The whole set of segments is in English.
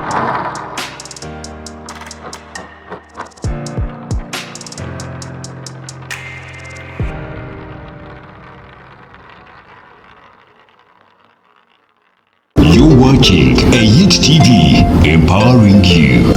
You're watching a Hit TV, empowering you.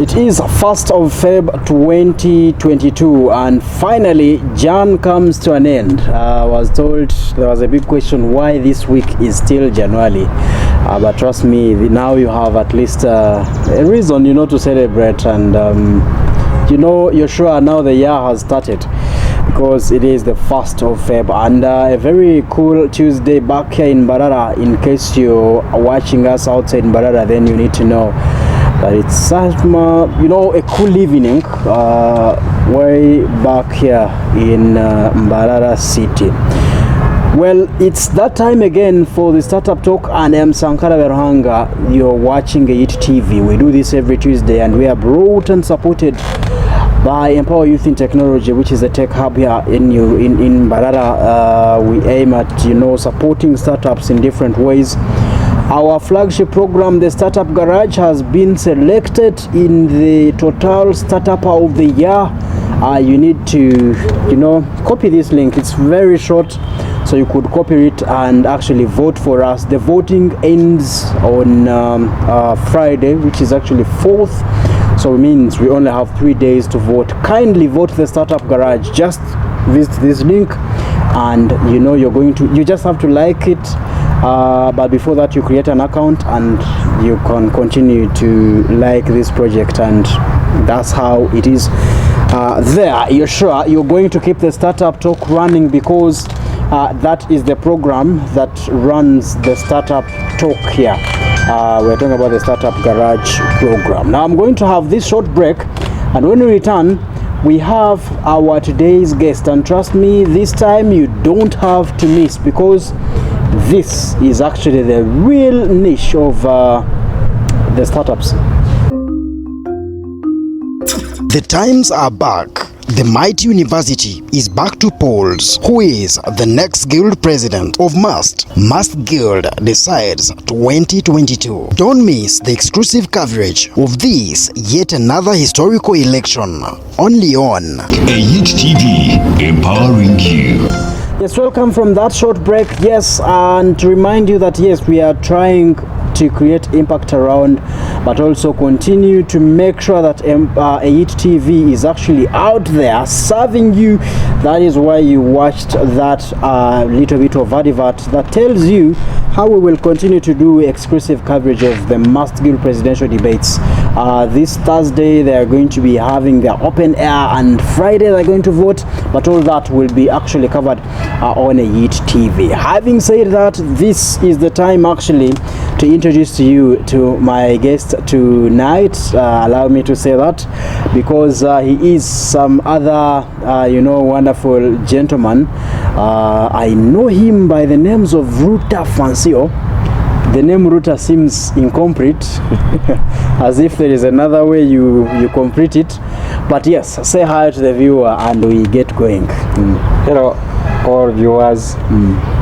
It is 1st of Feb 2022 and finally Jan comes to an end. I was told there was a big question why this week is still January, but trust me, now you have at least a reason, to celebrate, and you're sure now the year has started because it is the 1st of Feb and a very cool Tuesday back here in Mbarara. In case you're watching us outside Mbarara, then you need to know that it's such a cool evening way back here in Mbarara city. Well, it's that time again for the Startup Talk, and I'm Sankara Verhanga. You're watching Hit TV. We do this every Tuesday and we are brought and supported by Empower Youth in Technology, which is a tech hub here in Mbarara. We aim at supporting startups in different ways. Our flagship program, the Startup Garage, has been selected in the Total Startup of the Year. You need to, copy this link. It's very short, so you could copy it and actually vote for us. The voting ends on Friday, which is actually 4th. So it means we only have 3 days to vote. Kindly vote the Startup Garage. Just visit this link, and you just have to like it. But before that, you create an account and you can continue to like this project, and that's how it is there. You're sure you're going to keep the Startup Talk running because that is the program that runs the Startup Talk here. We're talking about the Startup Garage program. Now I'm going to have this short break, and when we return, we have our today's guest, and trust me, this time you don't have to miss, because this is actually the real niche of the startups. The times are back. The Mighty University is back to polls. Who is the next guild president of Must Guild decides 2022. Don't miss the exclusive coverage of this yet another historical election. Only on a Hit TV, empowering you. Yes, welcome from that short break. Yes, and to remind you that yes, we are trying to create impact around, but also continue to make sure that a Hit TV is actually out there serving you. That is why you watched that little bit of advert that tells you how we will continue to do exclusive coverage of the Must Guild presidential debates. This Thursday they are going to be having their open air, and Friday they're going to vote, but all that will be actually covered on a Hit TV. Having said that, this is the time actually to introduce to you to my guest tonight. Allow me to say that because he is some other wonderful gentleman. I know him by the names of Ruta Fansio. The name Ruta seems incomplete, as if there is another way you complete it. But yes, say hi to the viewer and we get going. Hello all viewers.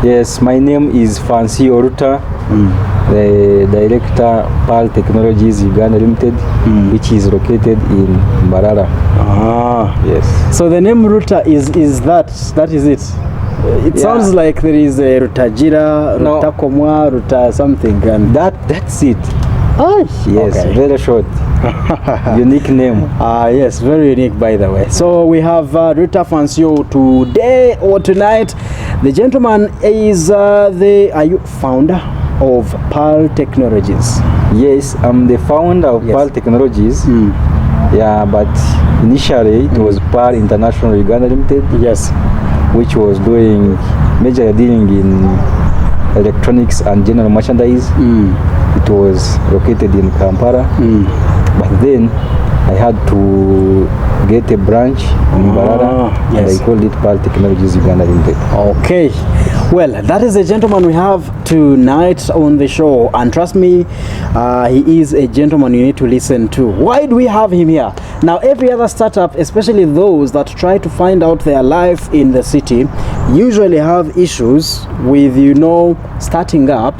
Yes, my name is Fansio Ruta, the director PAL Technologies Uganda Limited, which is located in Mbarara. Yes. So the name Ruta is that is it? It sounds like there is a Ruta Jira, Ruta Komwa, Ruta something, and that's it. Yes, okay. Very short. Unique name. Yes, very unique by the way. So we have Ruta Fansio today or tonight. The gentleman is are you founder of PAL Technologies? Yes, I'm the founder of Yes. PAL Technologies. Yeah, but initially it was PAL International Uganda Limited, Yes. which was doing major dealing in electronics and general merchandise. It was located in Kampala, but then I had to get a branch in Mbarara, and yes. I called it PAL Technologies Uganda Limited. Okay, well, that is the gentleman we have tonight on the show, and trust me, he is a gentleman you need to listen to. Why do we have him here? Now, every other startup, especially those that try to find out their life in the city, usually have issues with, starting up,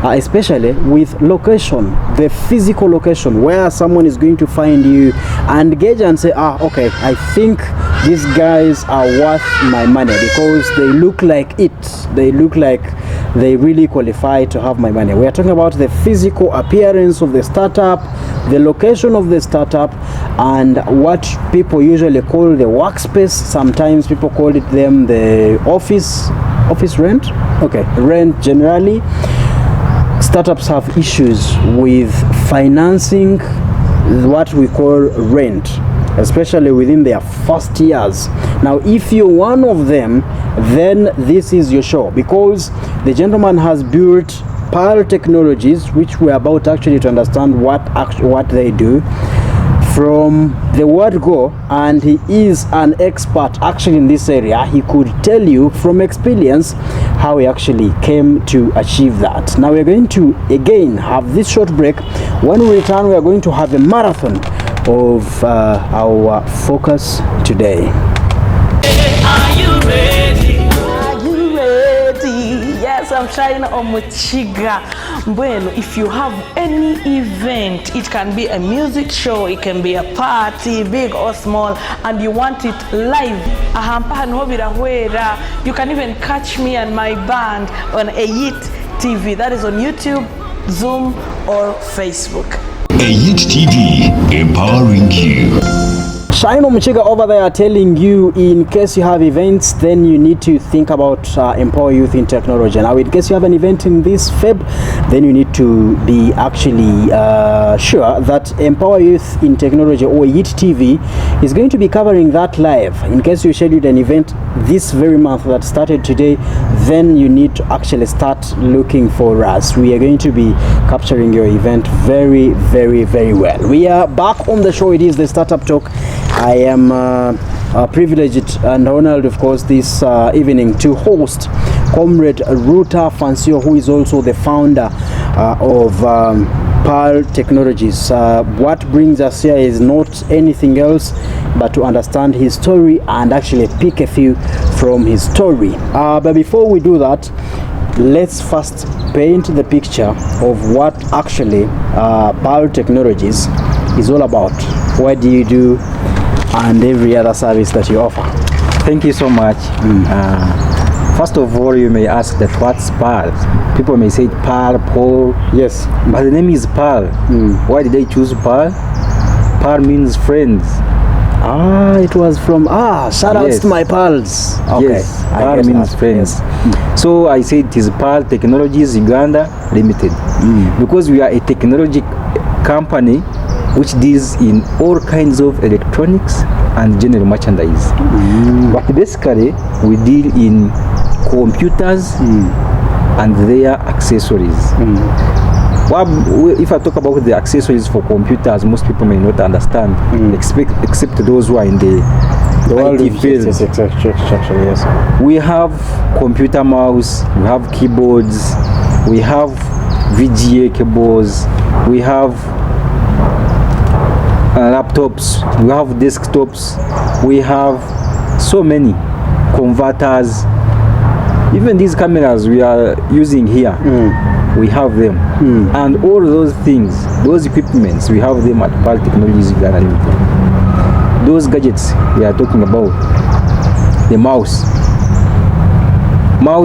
especially with location, the physical location, where someone is going to find you and gauge and say, okay, I think these guys are worth my money because they look like it. They look like they really qualify to have my money. We are talking about the physical appearance of the startup, the location of the startup, and what people usually call the workspace. Sometimes people call it the office rent. Okay, rent generally. Startups have issues with financing what we call rent, especially within their first years. Now, if you're one of them, then this is your show, because the gentleman has built PAL Technologies, which we're about actually to understand what they do from the word go, and he is an expert actually in this area. He could tell you from experience how he actually came to achieve that. Now we're going to again have this short break. When we return, we are going to have a marathon of our focus today. Are you ready? Are you ready? Yes, I'm trying on Muchiga. Well, if you have any event, it can be a music show, it can be a party, big or small, and you want it live, you can even catch me and my band on Ayit TV. That is on YouTube, Zoom, or Facebook. Ayit TV, empowering you. Shino Mchiga over there telling you, in case you have events, then you need to think about Empower Youth in Technology. Now, in case you have an event in this Feb, then you need to be actually sure that Empower Youth in Technology, or YIT TV, is going to be covering that live. In case you scheduled an event this very month that started today, then you need to actually start looking for us. We are going to be capturing your event very, very, very well. We are back on the show. It is the Startup Talk. I am privileged and honored, of course, this evening to host Comrade Ruta Fansio, who is also the founder of PAL Technologies. What brings us here is not anything else but to understand his story and actually pick a few from his story. But before we do that, let's first paint the picture of what actually PAL Technologies is all about. What do you do, and every other service that you offer? Thank you so much. First of all, you may ask that what's PAL? People may say PAL, Paul. Yes. But the name is PAL. Why did they choose PAL? PAL means friends. It was from shout outs Yes. to my pals. Okay. Yes, I PAL guess means that. friends. Yes. So I said it is PAL Technologies Uganda Limited, because we are a technology company which deals in all kinds of electronics and general merchandise. But basically, we deal in computers and their accessories. If I talk about the accessories for computers, most people may not understand, except those who are in the world IT of field. yes. We have computer mouse, we have keyboards, we have VGA cables, we have laptops, we have desktops, we have so many converters. Even these cameras we are using here, we have them. And all those things, those equipments, we have them at PAL Technologies Uganda Limited. Those gadgets we are talking about, the mouse,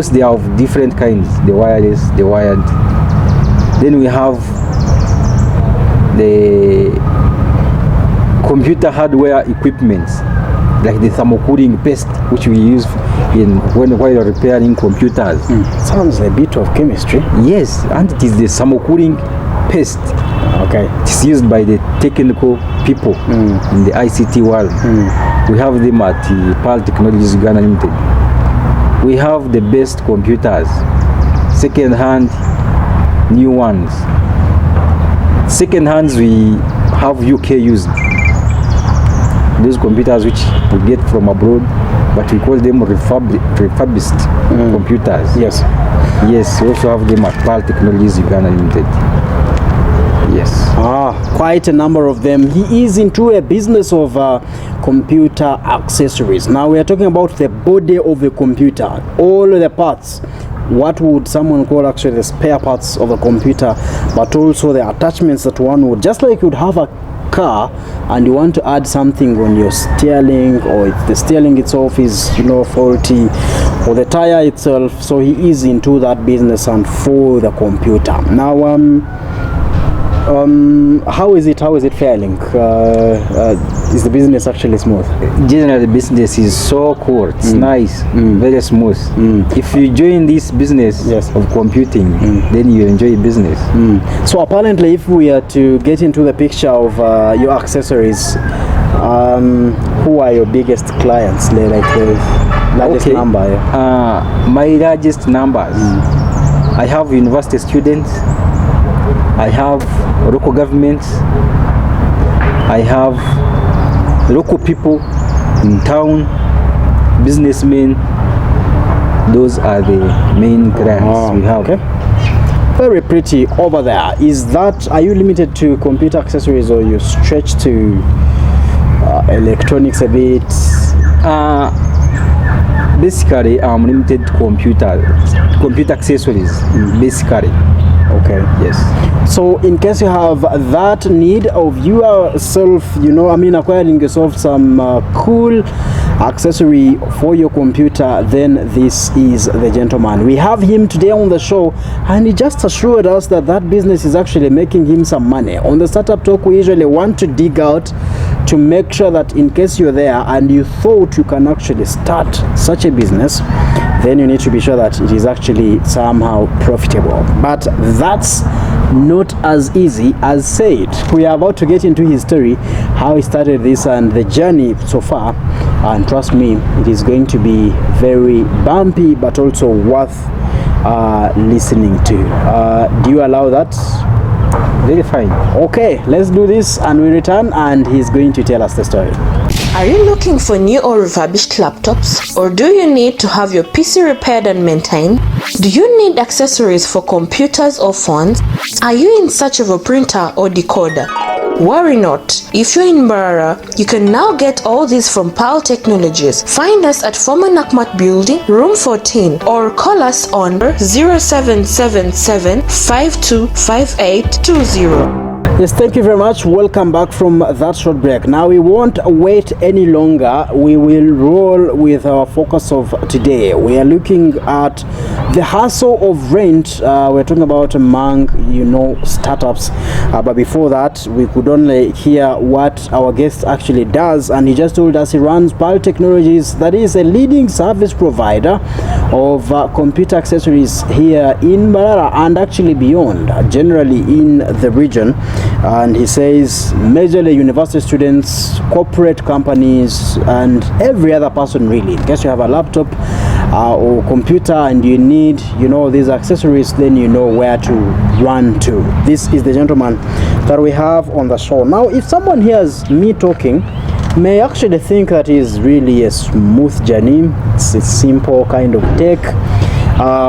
they are of different kinds, the wireless, the wired. Then we have the computer hardware equipments like the thermocooling paste which we use while you're repairing computers. Sounds a bit of chemistry. Yes, and it is the thermocooling paste. Okay. It's used by the technical people in the ICT world. We have them at PAL Technologies Ghana Limited. We have the best computers, second-hand, new ones. Second-hands we have UK used. Those computers which we get from abroad, but we call them refurbished computers. Yes. Yes, we also have them at PAL Technologies Uganda Limited. Yes. Quite a number of them. He is into a business of computer accessories. Now we are talking about the body of the computer, all the parts. What would someone call actually the spare parts of the computer, but also the attachments that one would, just like you'd have a car and you want to add something on your steering, or if the steering itself is faulty, or the tire itself. So he is into that business and for the computer. Now how is it faring? Is the business actually smooth? Generally, the business is so cool. It's nice, very smooth. If you join this business of computing, then you enjoy business. So apparently, if we are to get into the picture of your accessories, who are your biggest clients? Like the largest number? My largest numbers. I have university students. I have local governments. I have local people in town, businessmen. Those are the main clients we have. Okay. Very pretty over there. Are you limited to computer accessories, or you stretch to electronics a bit? Basically, I'm limited to computer accessories. Basically. Okay. Yes. So in case you have that need of yourself, acquiring yourself some cool accessory for your computer, then this is the gentleman. We have him today on the show, and he just assured us that business is actually making him some money. On the Startup Talk, we usually want to dig out to make sure that in case you're there and you thought you can actually start such a business, then you need to be sure that it is actually somehow profitable. But that's not as easy as said. We are about to get into his story, how he started this and the journey so far, and trust me, it is going to be very bumpy but also worth listening to. Do you allow that? Very fine. Okay, let's do this and we return and he's going to tell us the story. Are you looking for new or refurbished laptops? Or do you need to have your PC repaired and maintained? Do you need accessories for computers or phones? Are you in search of a printer or decoder? Worry not. If you're in Mbarara, you can now get all this from PAL Technologies. Find us at former Nakmat Building, room 14, or call us on 0777 525820. Yes, thank you very much. Welcome back from that short break. Now we won't wait any longer. We will roll with our focus of today. We are looking at the hustle of rent. We're talking about among startups. But before that, we could only hear what our guest actually does, and he just told us he runs PAL Technologies, that is a leading service provider of computer accessories here in Mbarara and actually beyond, generally in the region. And he says majorly university students, corporate companies, and every other person really. In case you have a laptop or computer and you need these accessories, then you know where to run to. This is the gentleman that we have on the show. Now if someone hears me talking, may actually think that is really a smooth journey. It's a simple kind of tech.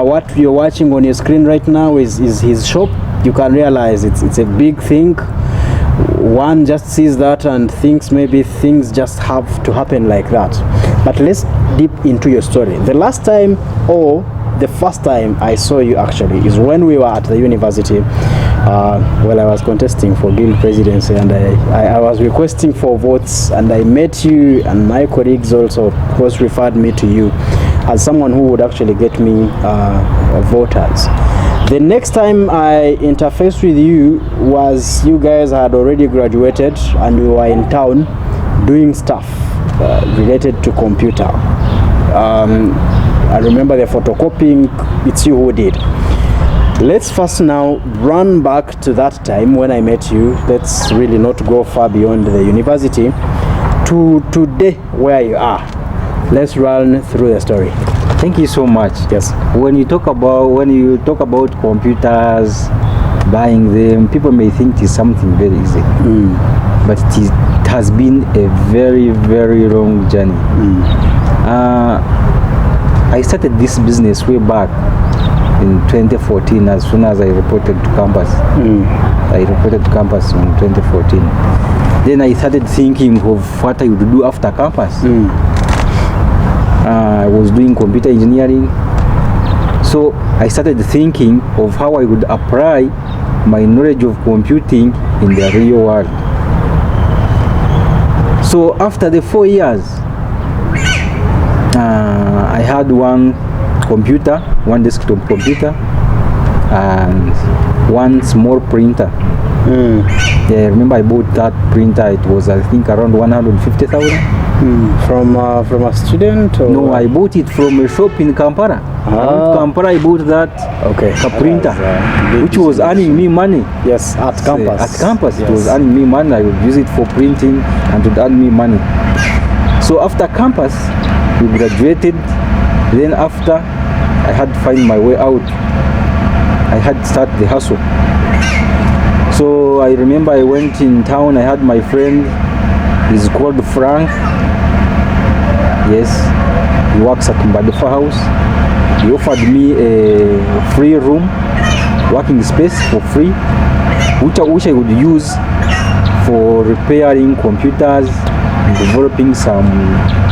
What you're watching on your screen right now is his shop. You can realize it's a big thing. One just sees that and thinks maybe things just have to happen like that. But let's deep into your story. The last time, or the first time I saw you actually, is when we were at the university. Well, I was contesting for guild presidency, and I was requesting for votes, and I met you, and my colleagues also, of course, referred me to you as someone who would actually get me voters. The next time I interfaced with you was you guys had already graduated and we were in town doing stuff. related to computer. I remember the photocopying, it's you who did. Let's first now run back to that time when I met you. Let's really not go far beyond the university to today where you are. Let's run through the story. Thank you so much. Yes. When you talk about computers, buying them, people may think it's something very easy, but it has been a very, very long journey. I started this business way back in 2014 as soon as I reported to campus. I reported to campus in 2014. Then I started thinking of what I would do after campus. I was doing computer engineering. So I started thinking of how I would apply my knowledge of computing in the real world. So after the 4 years, I had one computer, one desktop computer, and one small printer. Yeah, I remember I bought that printer. It was, I think, around 150,000. From a student? Or? No, I bought it from a shop in Kampala. Around Kampala, I bought that a printer, which was earning me money. Yes, at campus. At campus, yes. It was earning me money. I would use it for printing and it would earn me money. So after campus, we graduated. Then after, I had to find my way out. I had to start the hustle. So I remember I went in town. I had my friend. He's called Frank. Yes, he works at Mbarara House. He offered me a free room, working space for free, which I would use for repairing computers, developing some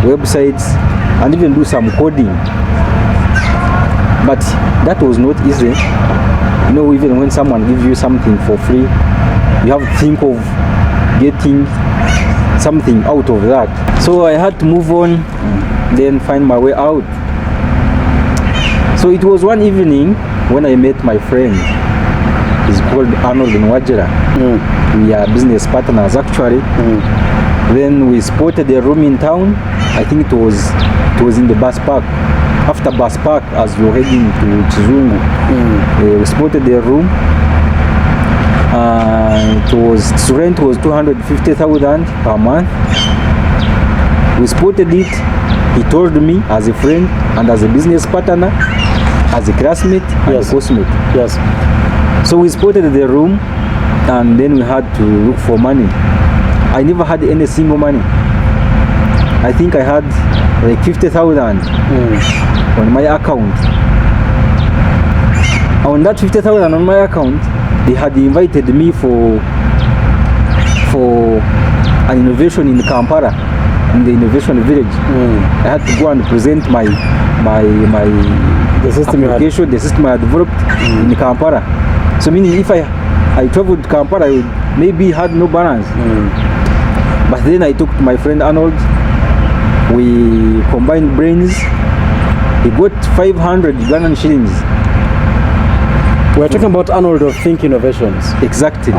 websites, and even do some coding. But that was not easy. You know, even when someone gives you something for free, you have to think of getting something out of that. So I had to move on, then find my way out. So it was one evening when I met my friend. He's called Arnold Nwajira. We are business partners actually. Then we spotted a room in town. I think it was in the bus park. After bus park, as you're heading to Chizungu, we spotted a room. Its rent was 250,000 per month. We spotted it. He told me as a friend and as a business partner, as a classmate and a coursemate. Yes. So we spotted the room, and then we had to look for money. I never had any single money. I think I had like 50,000 on my account. On that 50,000 on my account, they had invited me for an innovation in Kampala, in the innovation village. I had to go and present my the system application, the system I developed in Kampala. So meaning if I traveled to Kampala, I would maybe had no balance. But then I talked to my friend Arnold. We combined brains. He got 500 Ugandan shillings. We're talking about Arnold of Think Innovations. Exactly.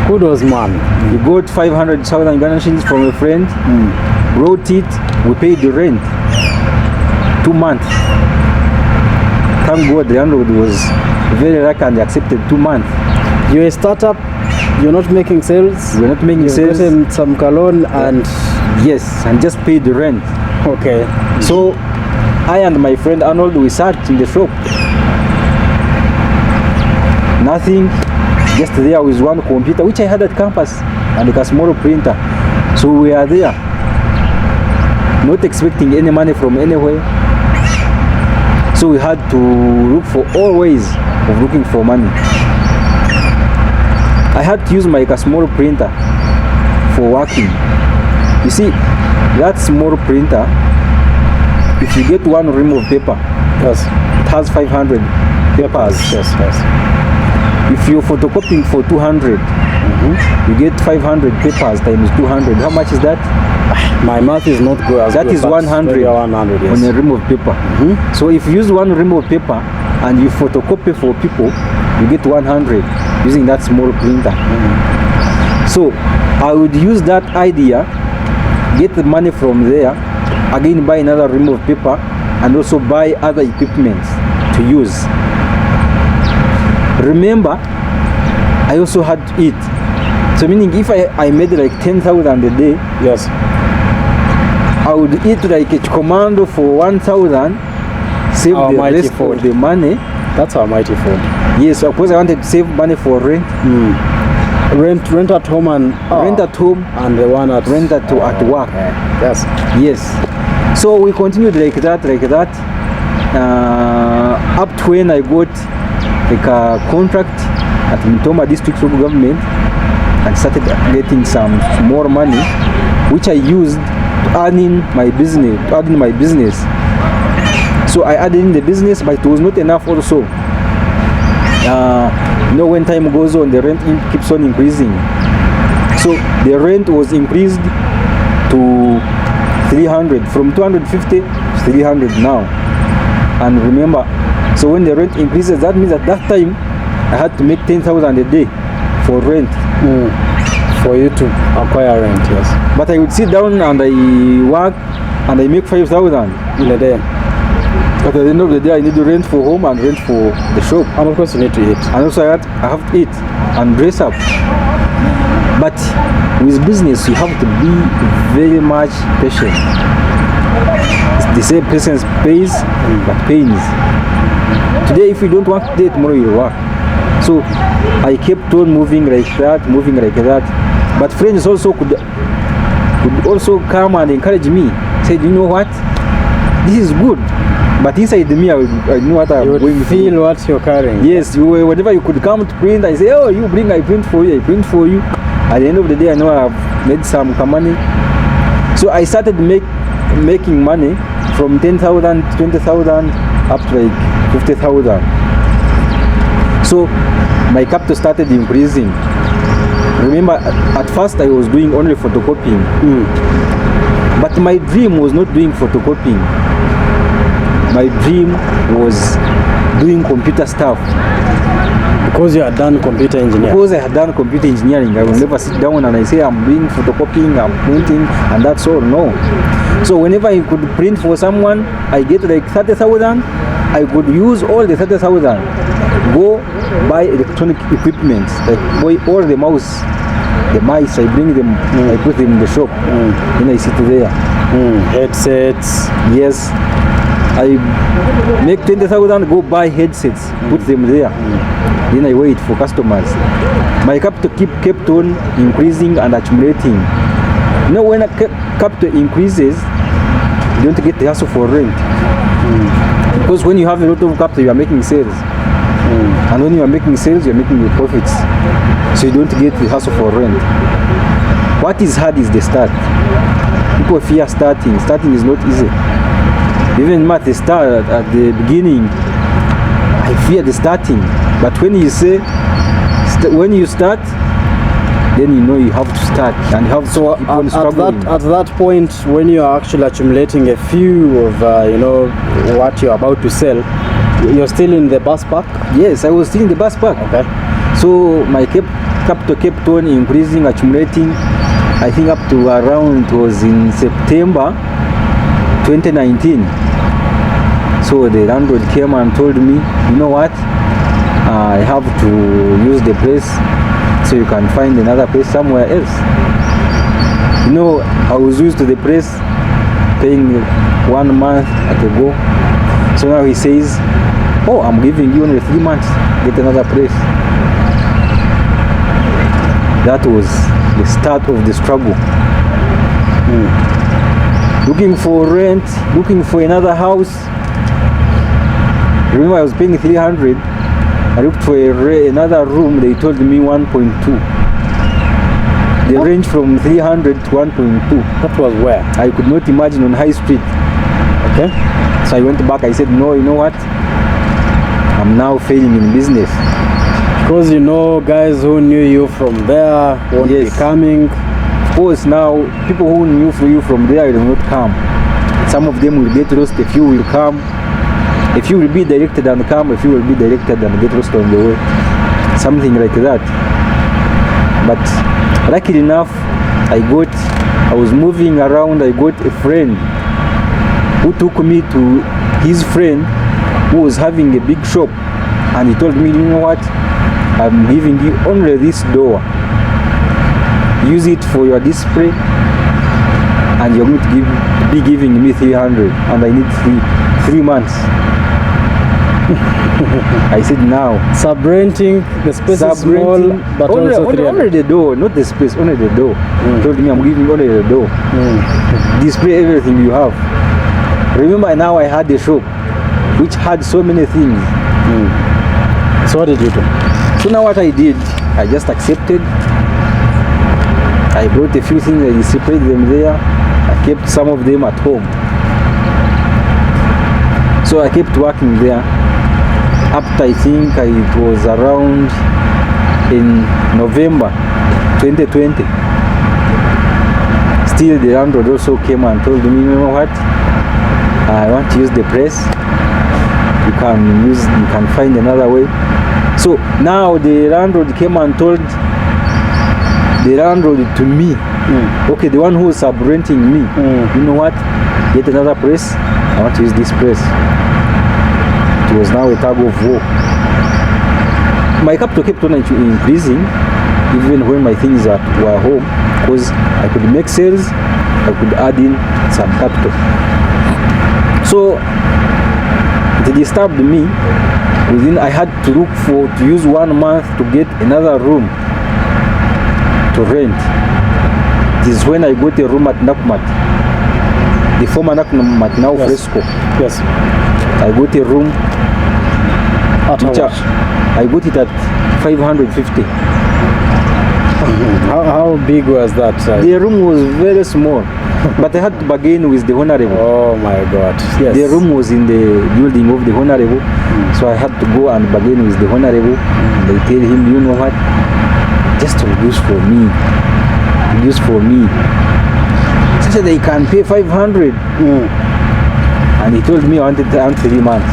Kudos, man. He got 500,000 Ugandan shillings from a friend. Wrote it. We paid the rent. 2 months. Thank God the landlord was very lucky and accepted 2 months. You're a startup. You're not making sales. We're not making sales. You've gotten some cologne and yes, and just paid the rent. Okay. So I and my friend Arnold, we sat in the shop. Nothing, just there with one computer which I had at campus and like a small printer. So we are there, not expecting any money from anywhere. So we had to look for all ways of looking for money. I had to use my small printer for working. You see, that small printer, if you get one ream of paper, yes, it has 500 papers. Yes. If you're photocopying for 200, you get 500 papers times 200. How much is that? My math is not good. That is 100, 100 yes. on a ream of paper. So if you use one ream of paper and you photocopy for people, you get 100 using that small printer. So I would use that idea, get the money from there, again buy another ream of paper, and also buy other equipment to use. Remember, I also had to eat. So meaning if I made like 10,000 a day, Yes. I would eat like a commando for 1,000, save Our the mighty rest food. of the money. That's our mighty food. Yes, of course I wanted to save money for rent, Rent at home and rent at home, and the one at rent at work. Yes. Yes. So we continued like that, up to when I got like a contract at Mtoma District Local Government and started getting some more money, which I used to earn in my business. So I added in the business, but it was not enough also. When time goes on, the rent keeps on increasing. So the rent was increased to 300, from 250 to 300 now. And remember, so when the rent increases, that means at that time I had to make 10,000 a day for rent. For you to acquire rent, yes. But I would sit down and I work and I make 5,000 In a day. But at the end of the day, I need to rent for home and rent for the shop. And of course you need to eat. And also I have to eat and dress up. But with business, you have to be very much patient. They say patience pays, but pains. Today, if you don't work today, tomorrow you'll work. So I kept on moving like that. But friends also could also come and encourage me. Said, you know what? This is good. But inside me, I know what I'm You going would through. feel what you're carrying. Yes, whenever you could come to print, I say, oh, you bring, I print for you. At the end of the day, I know I've made some money. So I started making money from 10,000, 20,000 up to like 50,000. So my capital started increasing. Remember, at first I was doing only photocopying. But my dream was not doing photocopying. My dream was doing computer stuff. Because you had done computer engineering. Because I had done computer engineering, I will never sit down and I say I'm doing photocopying, I'm printing, and that's all. No. So whenever I could print for someone, I get like 30,000. I could use all the 30,000. Go buy electronic equipment, like buy all the mice. I bring them, I put them in the shop. Then I sit there. Headsets. Yes. I make 20,000, go buy headsets, put them there. Then I wait for customers. My capital kept on increasing and accumulating. When a capital increases, you don't get the hassle for rent. Because when you have a lot of capital, you are making sales. And when you are making sales, you are making the profits. So you don't get the hassle for rent. What is hard is the start. People fear starting. Starting is not easy. Even at the start, at the beginning, I fear the starting. But when you say, when you start, then you know you have to start and you have to keep on struggling. At that point, when you are actually accumulating a few of what you're about to sell, you're still in the bus park? Yes, I was still in the bus park. Okay. So my capital kept on increasing, accumulating. I think up to around, it was in September 2019. So the landlord came and told me, you know what, I have to use the place so you can find another place somewhere else. You know, I was used to the place paying 1 month at a go. So now he says, oh, I'm giving you only 3 months, get another place. That was the start of the struggle. Looking for rent, looking for another house. Remember, I was paying 300. I looked for another room. They told me 1.2. They range from 300 to 1.2. That was where? I could not imagine on High Street. Okay. So I went back. I said, no, you know what? I'm now failing in business. Because you know, guys who knew you from there won't be coming. Of course, now people who knew you from there will not come. Some of them will get lost. A few will come. A few will be directed and come. A few will be directed and get lost on the way. Something like that. But luckily enough, I was moving around. I got a friend who took me to his friend who was having a big shop, and he told me, you know what, I'm giving you only this door, use it for your display, and you're going to be giving me 300, and I need three months. I said now. Sub-renting, the space is small, but only the door, not the space, only the door. Told me I'm giving only the door. Display everything you have. Remember now I had a shop which had so many things. So what did you do? So now what I did, I just accepted. I brought a few things, I displayed them there. I kept some of them at home. So I kept working there. After I think it was around in November 2020. Still the landlord also came and told me, you know what, I want to use the press. You can find another way. So now the landlord came and told the landlord to me, okay, the one who was sub-renting me, you know what, get another press. I want to use this press. It was now a tug of war. My capital kept on increasing even when my things were home, because I could make sales, I could add in some capital. So it disturbed me. I had to use 1 month to get another room to rent. This is when I got a room at Nakumat, the former Nakumat, now Fresco. Yes. I got a room. At how much? I got it at 550. How big was that? The room was very small, but I had to bargain with the Honorable. Oh my God! Yes. The room was in the building of the Honorable, so I had to go and bargain with the Honorable. They tell him, you know what, just reduce for me. Reduce for me. So I said they can pay 500. And he told me I wanted to earn 3 months.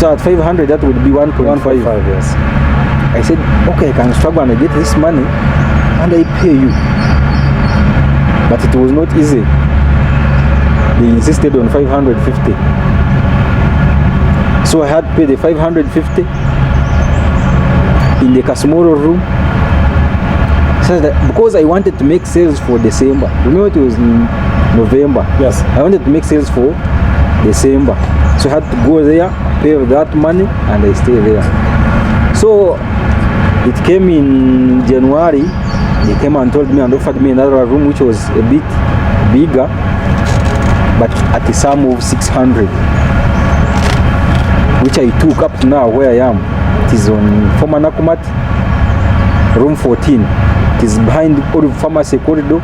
So at 500 that would be 1.5. Yes. I said, okay, I can struggle and I get this money and I pay you. But it was not easy. They insisted on 550. So I had to pay the 550 in the Kasmoro room. So that because I wanted to make sales for December. Remember it was in November. Yes. I wanted to make sales for December. So I had to go there, pay that money, and I stay there. So it came in January. They came and told me and offered me another room which was a bit bigger, but at a sum of 600, which I took up to now where I am. It is on former Nakumat, room 14. It is behind the pharmacy corridor.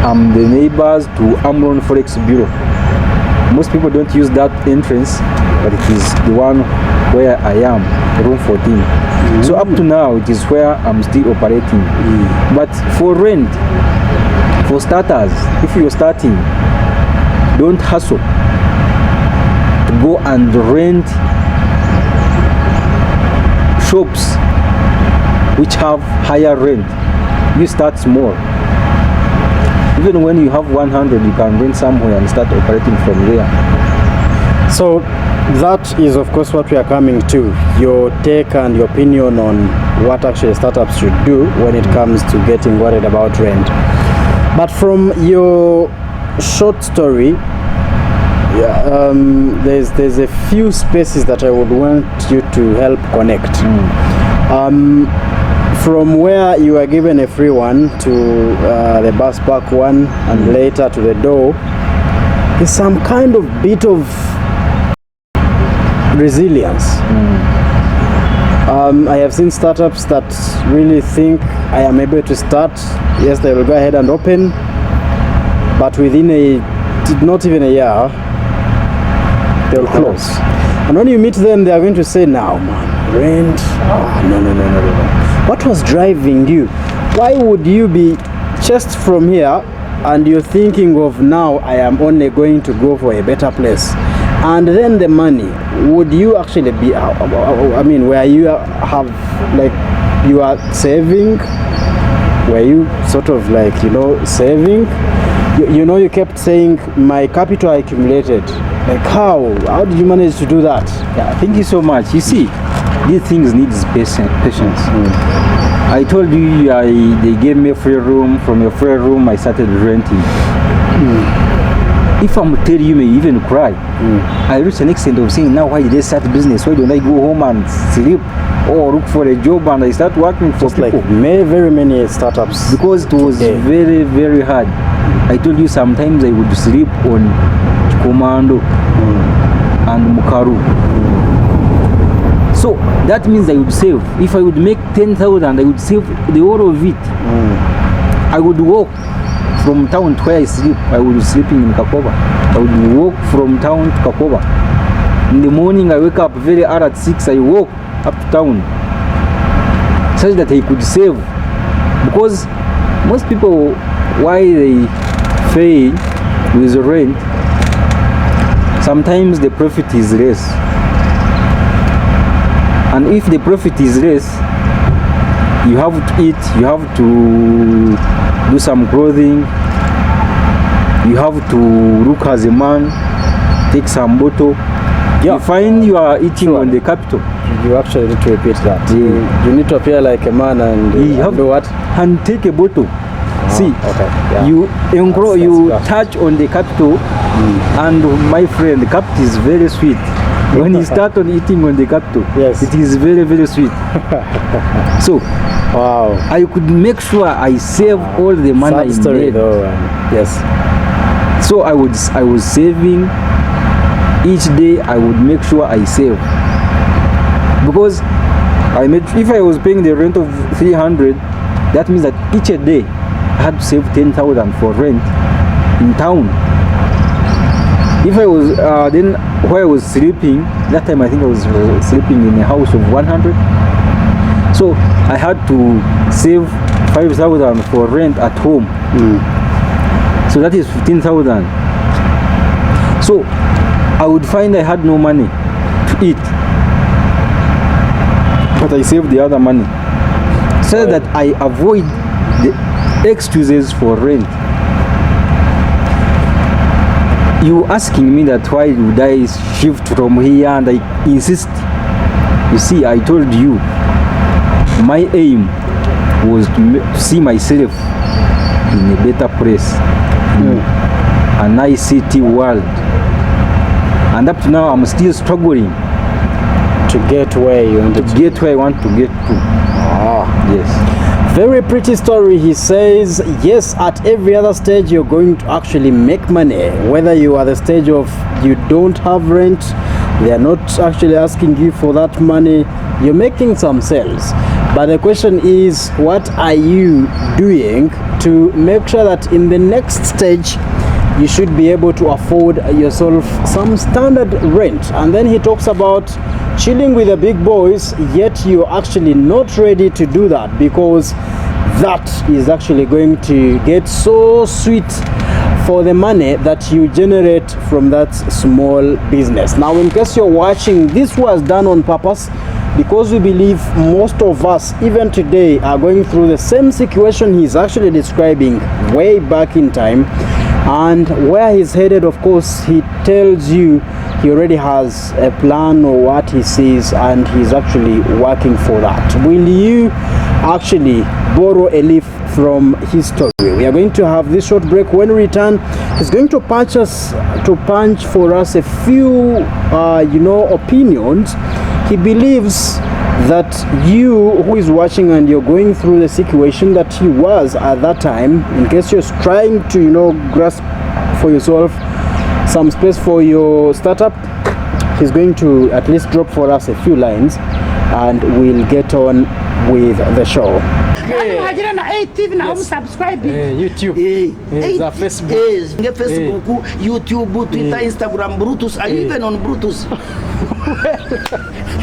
I'm the neighbors to Amron Forex Bureau. Most people don't use that entrance, but it is the one where I am, room 14. So up to now, it is where I'm still operating. But for rent, for starters, if you're starting, don't hustle to go and rent shops which have higher rent. You start small. Even when you have 100, you can rent somewhere and start operating from there. So that is of course what we are coming to, your take and your opinion on what actually startups should do when it comes to getting worried about rent. But from your short story, there's a few spaces that I would want you to help connect. From where you are given a free one to the bus park one and later to the door, there's some kind of bit of resilience. I have seen startups that really think I am able to start. Yes, they will go ahead and open, but within not even a year, they will close. And when you meet them, they are going to say, now man, rent, no. What was driving you? Why would you be just from here and you're thinking of now I am only going to go for a better place? And then the money, would you actually be, where you have, like, you are saving were you sort of like, saving? You kept saying my capital accumulated. Like how did you manage to do that? Yeah, thank you so much. You see, these things need patience. I told you they gave me a free room. From a free room I started renting. If I'm telling you, may even cry. I reached an extent of saying, now why did I start business? Why don't I go home and sleep or look for a job and I start working for Just people? like very many startups. Because it was very, very hard. I told you sometimes I would sleep on Commando and Mukaru. So that means I would save. If I would make 10,000, I would save the whole of it. I would walk from town to where I sleep. I would be sleeping in Kakoba. I would walk from town to Kakoba. In the morning I wake up very early at 6. I walk up to town, such that I could save. Because most people, why they fail with rent, sometimes the profit is less. And if the profit is less, you have to eat, you have to do some clothing, you have to look as a man, take some bottle. You find you are eating on the capital. You actually need to repeat that. You need to appear like a man and you have do what? And take a bottle. See, okay. you touch on the capital, and my friend, the capital is very sweet. When you start on eating on the capital, yes, it is very, very sweet. So, wow, I could make sure I save all the money I made. Though, yes. So I was saving. Each day I would make sure I save, because if I was paying the rent of 300, that means that each day I had to save 10,000 for rent in town. If I was then where I was sleeping, that time I think I was sleeping in a house of 100. So I had to save 5,000 for rent at home. So that is 15,000. So I would find I had no money to eat, but I saved the other money, so that I avoid the excuses for rent. You asking me that why would I shift from here, and I insist. You see, I told you my aim was to see myself in a better place, in a nice city world. And up to now, I'm still struggling to get where you want to get where I want to get to. Yes. Very pretty story. He says, yes, at every other stage you're going to actually make money. Whether you are the stage of you don't have rent, they are not actually asking you for that money, you're making some sales. But the question is, what are you doing to make sure that in the next stage you should be able to afford yourself some standard rent? And then he talks about chilling with the big boys, yet you're actually not ready to do that, because that is actually going to get so sweet for the money that you generate from that small business. Now, in case you're watching, this was done on purpose, because we believe most of us, even today, are going through the same situation he's actually describing way back in time. And where he's headed, of course, he tells you he already has a plan or what he sees, and he's actually working for that. Will you actually borrow a leaf from his story? We are going to have this short break. When we return, he's going to punch for us a few opinions. He believes that you who is watching and you're going through the situation that he was at that time, in case you're trying to grasp for yourself some space for your startup, he's going to at least drop for us a few lines, and we'll get on with the show. YouTube, Facebook, YouTube, Twitter, Instagram, Brutus. Are you even on Brutus?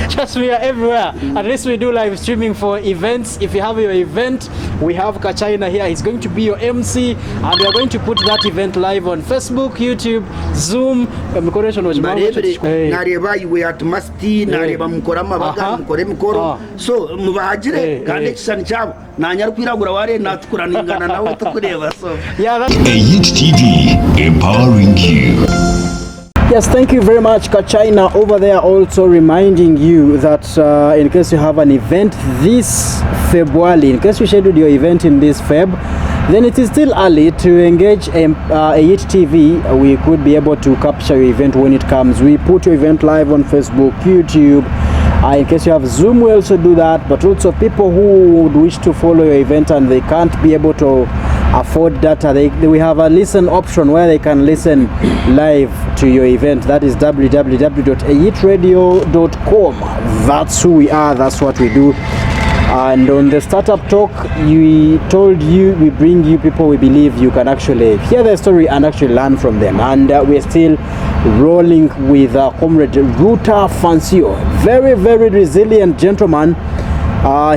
Just we are everywhere. At least we do live streaming for events. If you have your event, we have Kachina here. He's going to be your MC, and we are going to put that event live on Facebook, YouTube, Zoom. nareba iwe atmasti nareba mukora mabaga mukore mikoro so mubahagire kandi ekisani cyabo nanyara kwiragura ware natukuraningana nawe tukureba so Hit TV, empowering you. Yes, thank you very much, Kachina over there, also reminding you that in case you have an event this February, in case you scheduled your event in this Feb, then it is still early to engage a Hit TV. We could be able to capture your event when it comes. We put your event live on Facebook, YouTube. In case you have Zoom, we also do that. But also people who would wish to follow your event and they can't be able to afford data, we have a listen option where they can listen live to your event. That is www.ahitradio.com. That's who we are, that's what we do. And on the startup talk, we told you we bring you people we believe you can actually hear their story and actually learn from them. And we're still rolling with comrade Ruta Fansio, very, very resilient gentleman.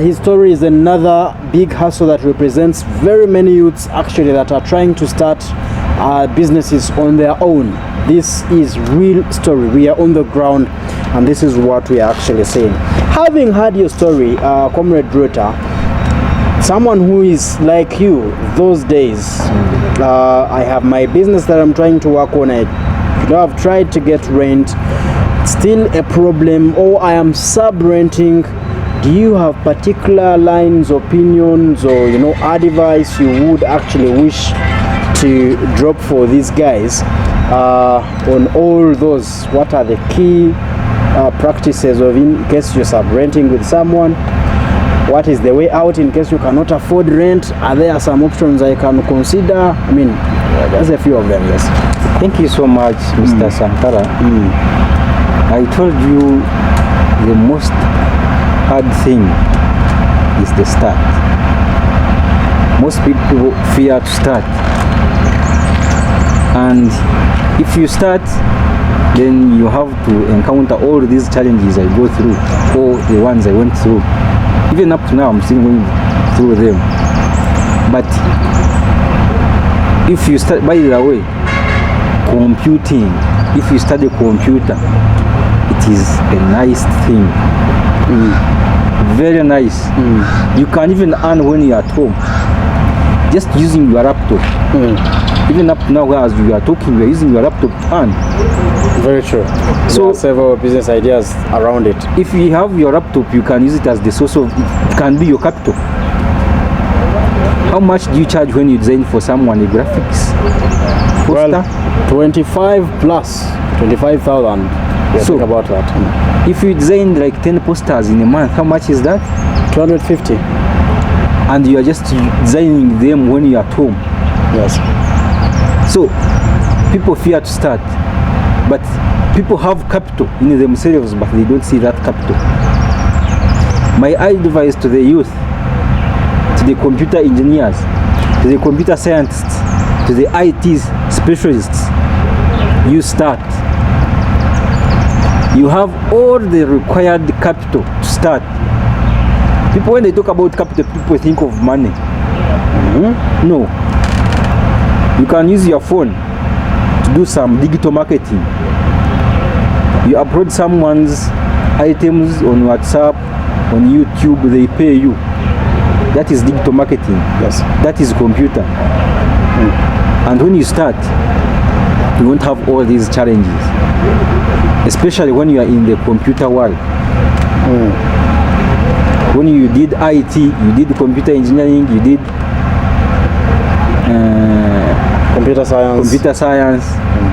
His story is another big hustle that represents very many youths actually that are trying to start businesses on their own. This is real story. We are on the ground and this is what we are actually saying. Having heard your story, Comrade Ruta, someone who is like you those days, I have my business that I'm trying to work on. I've tried to get rent, still a problem, or I am sub-renting. Do you have particular lines, opinions, or advice you would actually wish to drop for these guys on all those? What are the key practices of in case you're sub-renting with someone? What is the way out in case you cannot afford rent? Are there some options I can consider? I mean, there's a few of them. Yes. Thank you so much, Mr. Sankara. I told you the most hard thing is the start. Most people fear to start, and if you start, then you have to encounter all these challenges I go through, or the ones I went through. Even up to now, I'm still going through them. But if you start, by the way, computing, if you study computer, it is a nice thing. Very nice. You can even earn when you're at home, just using your laptop. Even up to now, as you are talking, you are using your laptop to earn. Very true. So there are several business ideas around it. If you have your laptop, you can use it as the source of, it can be your capital. How much do you charge when you design for someone a graphics poster? Well, 25 plus 25,000. So think about that. If you design like 10 posters in a month, how much is that? 250. And you are just designing them when you are at home. Yes. So people fear to start, but people have capital in themselves, but they don't see that capital. My advice to the youth, to the computer engineers, to the computer scientists, to the IT specialists, you start. You have all the required capital to start. People, when they talk about capital, people think of money. No. You can use your phone to do some digital marketing. You upload someone's items on WhatsApp, on YouTube, they pay you. That is digital marketing. Yes. That is computer. And when you start, you won't have all these challenges, especially when you are in the computer world. When you did IT, you did computer engineering, you did computer science.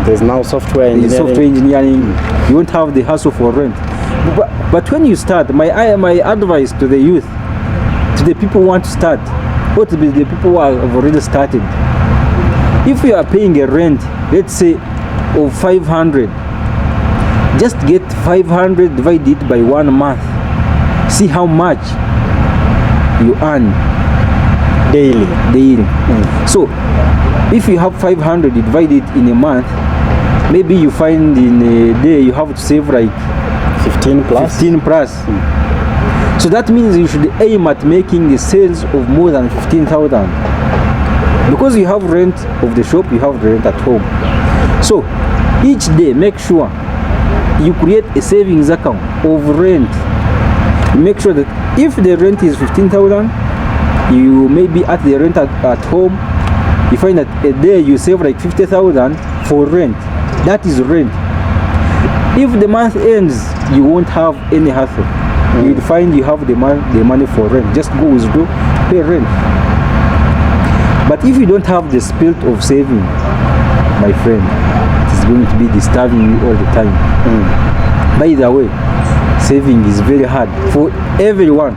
There's now software engineering. You won't have the hassle for rent. But when you start, my advice to the youth, to the people who want to start, or to the people who have already started, if you are paying a rent, let's say of 500, just get 500, divide it by 1 month, see how much you earn daily. So if you have 500, divide it in a month, maybe you find in a day you have to save like 15 plus. 15 plus. So that means you should aim at making the sales of more than 15,000. Because you have rent of the shop, you have rent at home. So each day make sure you create a savings account of rent. Make sure that if the rent is 15,000, you may be at the rent at home, you find that a day you save like 50,000 for rent. That is rent. If the month ends, you won't have any hassle. You'll find you have the money for rent. Just go withdraw, pay rent. But if you don't have the spirit of saving, my friend, it is going to be disturbing you all the time. By the way, saving is very hard for everyone,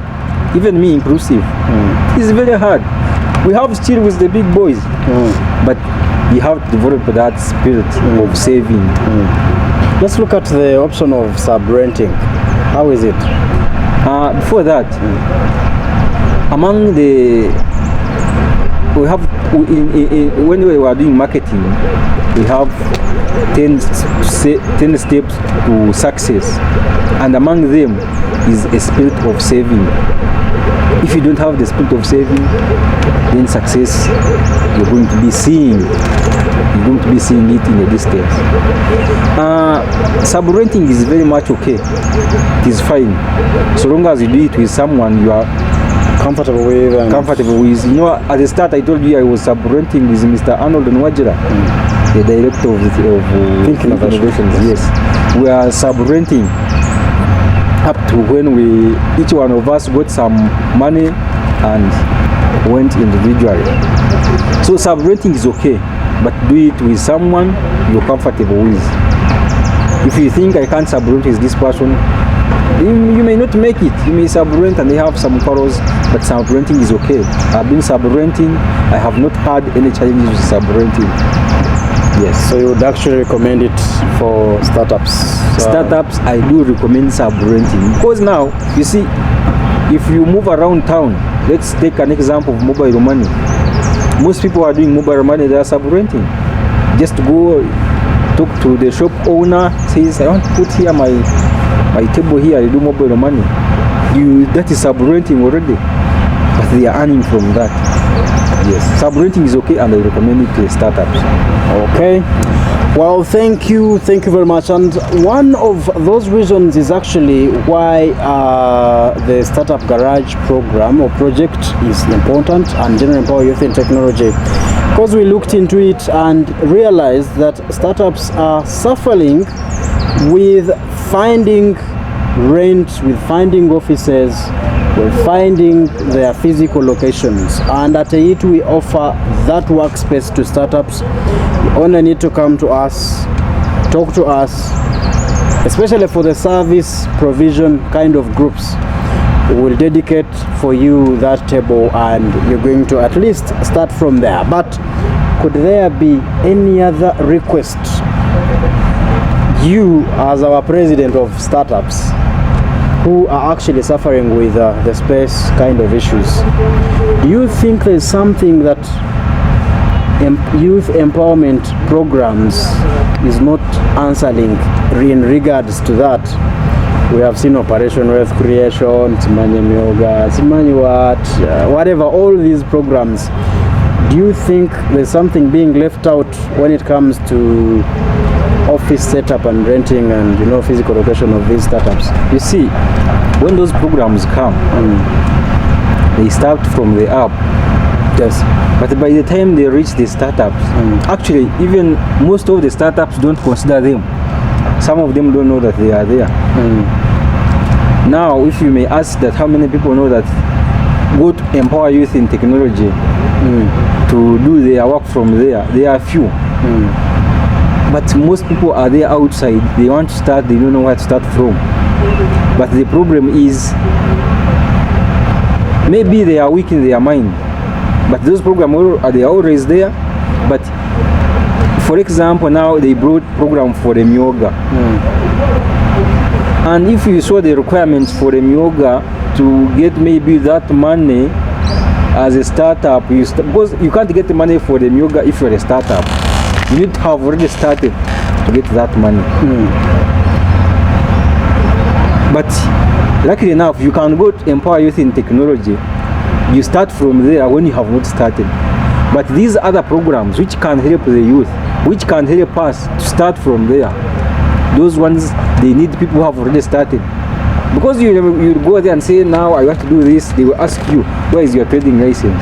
even me inclusive. It's very hard. We have still with the big boys, but you have to develop that spirit of saving. Let's look at the option of sub-renting. How is it? Before that, among the when we were doing marketing, we have 10 steps to success, and among them is a spirit of saving. If you don't have the spirit of saving, then success you're going to be seeing. You're going to be seeing it in a distance. Sub-renting is very much okay. It is fine, so long as you do it with someone you are Comfortable with. You know, at the start I told you I was sub-renting with Mr. Arnold Nwajira, the director of Think Innovations. Yes, we are sub-renting up to when each one of us got some money and went individually. So sub-renting is okay, but do it with someone you're comfortable with. If you think I can't sub-rent with this person, you may not make it. You may sub-rent and they have some quarrels, but sub-renting is okay. I've been sub-renting. I have not had any challenges with sub-renting. Yes. So you would actually recommend it for startups? Startups, I do recommend sub-renting. Because now, you see, if you move around town, let's take an example of mobile money. Most people are doing mobile money, they are sub-renting. Just go talk to the shop owner, says, I want to put here my table here, I do mobile money. That is sub-renting already, but they are earning from that. Yes, sub-renting is okay, and I recommend it to startups. Okay. Well, thank you very much. And one of those reasons is actually why the Startup Garage program or project is important, and General Empower Youth in Technology, because we looked into it and realized that startups are suffering with finding rent, with finding offices, with finding their physical locations. And at AIT we offer that workspace to startups. You only need to come to us, talk to us, especially for the service provision kind of groups. We will dedicate for you that table, and you're going to at least start from there. But could there be any other request? You, as our president of startups, who are actually suffering with the space kind of issues, do you think there's something that youth empowerment programs is not answering in regards to that? We have seen Operation Wealth Creation, Simanye Myoga, Simanye whatever, all these programs. Do you think there's something being left out when it comes to office setup and renting and physical location of these startups? You see, when those programs come, they start from the app. Yes. But by the time they reach the startups, actually even most of the startups don't consider them. Some of them don't know that they are there. Now, if you may ask that how many people know that go to Empower Youth in Technology to do their work from there, they are few. But most people are there outside. They want to start, they don't know where to start from. But the problem is, maybe they are weak in their mind. But those programs they are always there. But for example, now they brought program for the Myoga. And if you saw the requirements for the Myoga to get maybe that money as a startup, because you can't get the money for the Myoga if you're a startup. You need to have already started to get that money. But luckily enough, you can go to Empower Youth in Technology. You start from there when you have not started. But these other programs which can help the youth, which can help us to start from there, those ones, they need people who have already started. Because you go there and say, now I want to do this, they will ask you, where is your trading license?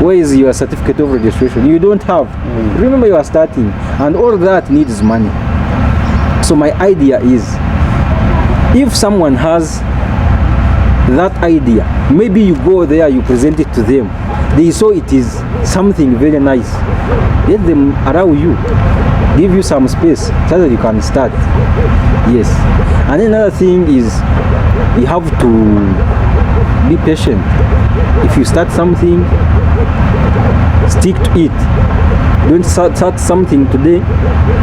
Where is your certificate of registration? You don't have. Remember, you are starting, and all that needs money. So my idea is, if someone has that idea, maybe you go there, you present it to them, they saw it is something very nice, let them allow you, give you some space so that you can start. Yes. And another thing is, you have to be patient. If you start something, stick to it. Don't start something today.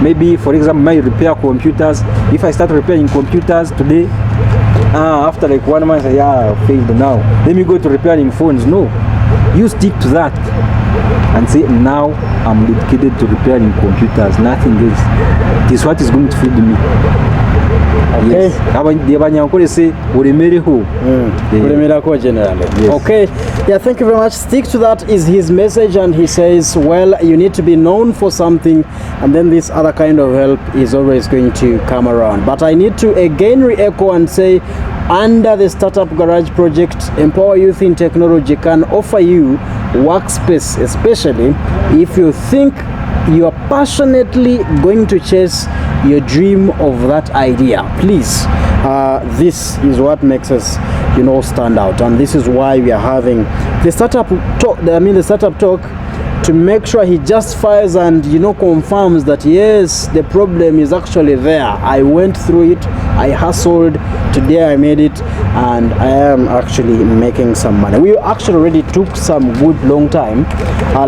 Maybe, for example, I repair computers. If I start repairing computers today, after like 1 month, I failed now. Let me go to repairing phones. No, you stick to that and say, now I'm dedicated to repairing computers, nothing else. This is what is going to feed me. Okay. Yes. Say, generally. Yes. Okay. Yeah, thank you very much. Stick to that is his message, and he says, well, you need to be known for something, and then this other kind of help is always going to come around. But I need to again re-echo and say, under the Startup Garage project, Empower Youth in Technology can offer you workspace, especially if you think you are passionately going to chase your dream of that idea. Please, this is what makes us, stand out, and this is why we are having the startup talk. The startup talk, to make sure he justifies and confirms that yes, the problem is actually there. I went through it, I hustled, today I made it, and I am actually making some money. We actually already took some good long time.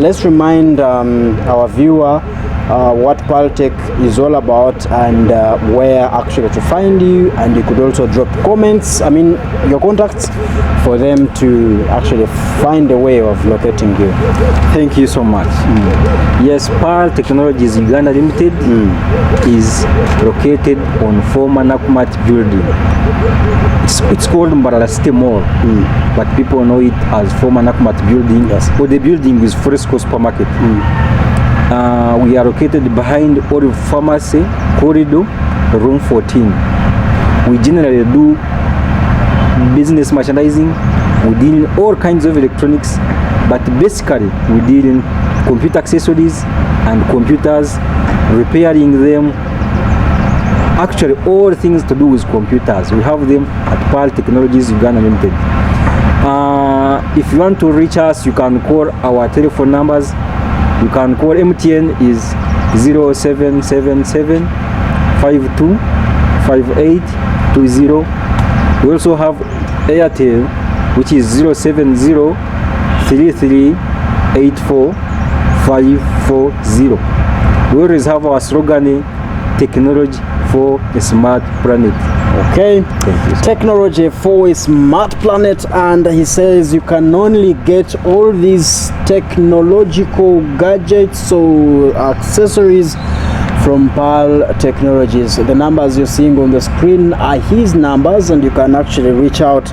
Let's remind our viewer what Paltech is all about, and where actually to find you, and you could also drop comments, your contacts, for them to actually find a way of locating you. Thank you so much. Yes, Pearl Technologies Uganda Limited is located on former Nakumat building. It's called Mbarara City Mall, but people know it as former Nakumat building. Yes. Or the building is Fresco Supermarket. We are located behind Olive Pharmacy Corridor, room 14. We generally do business merchandising. We deal in all kinds of electronics, but basically we deal in computer accessories and computers, repairing them. Actually, all things to do with computers, we have them at Pearl Technologies Uganda Limited. If you want to reach us, you can call our telephone numbers. You can call MTN is 0777 52 5820. We also have Airtel, which is 070 33 84 540. We always have our slogan, technology for a smart planet. Okay, technology for a smart planet, and he says you can only get all these technological gadgets or accessories from Pearl Technologies. The numbers you're seeing on the screen are his numbers, and you can actually reach out.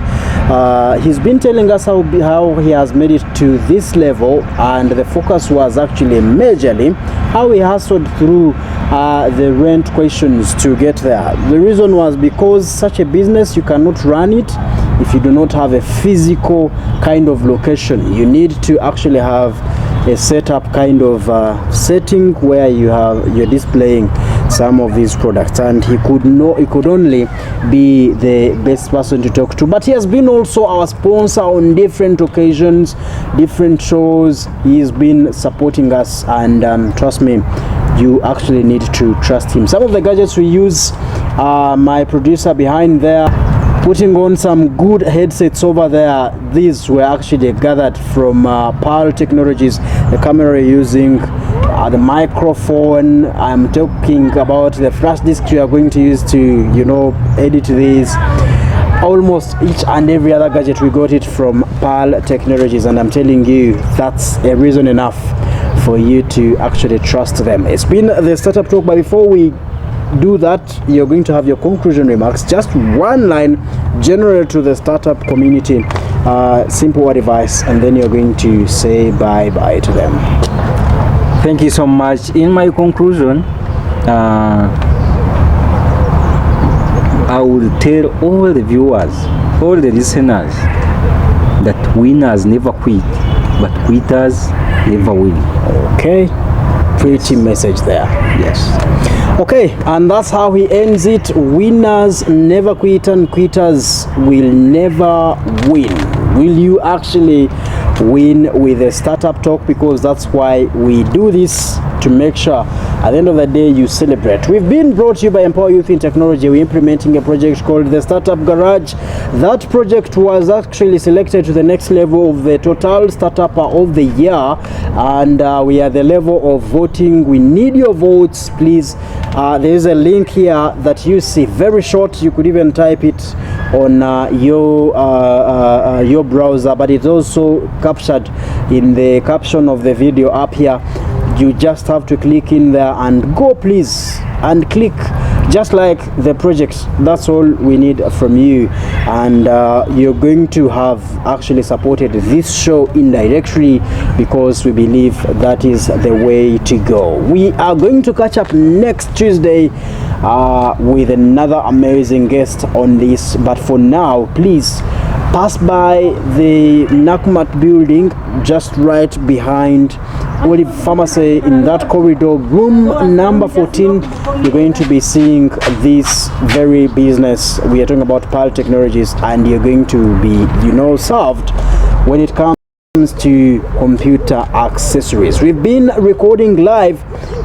He's been telling us how he has made it to this level, and the focus was actually majorly how he hustled through the rent questions to get there. The reason was because such a business, you cannot run it if you do not have a physical kind of location. You need to actually have a setup kind of setting where you're displaying some of these products, and he could only be the best person to talk to. But he has been also our sponsor on different occasions, different shows. He's been supporting us, and trust me, you actually need to trust him. Some of the gadgets we use, my producer behind there putting on some good headsets over there. These were actually gathered from Pearl Technologies. The camera using, the microphone. I'm talking about the flash disk we are going to use to, edit these. Almost each and every other gadget, we got it from Pearl Technologies, and I'm telling you, that's a reason enough for you to actually trust them. It's been the Startup Talk, but before we do that, you're going to have your conclusion remarks, just one line general to the startup community, simple advice, and then you're going to say bye-bye to them. Thank you so much. In my conclusion, I will tell all the viewers, all the listeners, that winners never quit, but quitters never win. Okay, pretty message there. Yes. Okay, and that's how he ends it. Winners never quit and quitters will never win. Will you actually win with a startup talk? Because that's why we do this, to make sure at the end of the day you celebrate. We've been brought to you by Empower Youth in Technology. We're implementing a project called the Startup Garage. That project was actually selected to the next level of the Total Startup of the Year, and we are at the level of voting. We need your votes, please. There is a link here that you see, very short. You could even type it on your browser, but it's also captured in the caption of the video up here. You just have to click in there and go, please, and click just like the project. That's all we need from you, and you're going to have actually supported this show indirectly, because we believe that is the way to go. We are going to catch up next Tuesday with another amazing guest on this, but for now, please pass by the Nakumat building just right behind Olive Pharmacy. In that corridor, room number 14, you're going to be seeing this very business. We are talking about Pearl Technologies, and you're going to be, served when it comes to computer accessories. We've been recording live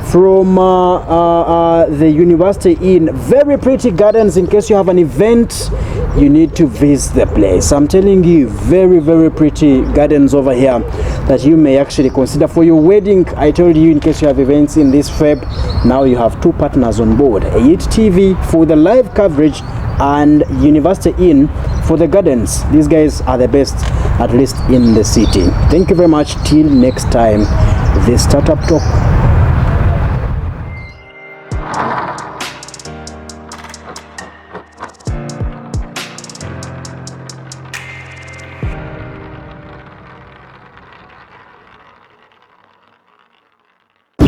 from the University Inn. Very pretty gardens. In case you have an event, you need to visit the place. I'm telling you, very, very pretty gardens over here that you may actually consider for your wedding. I told you, in case you have events in this Feb, now you have two partners on board: AIT TV for the live coverage and University Inn for the gardens. These guys are the best, at least in the city. Thank you very much. Till next time, the Startup Talk.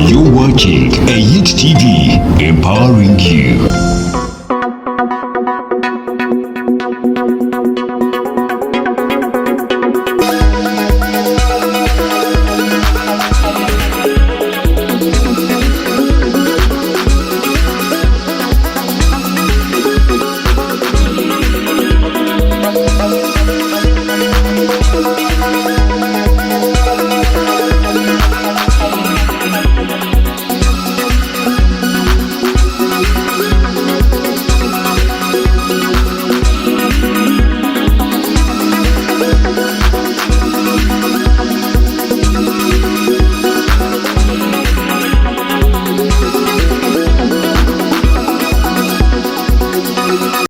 You're watching AIT TV, empowering you.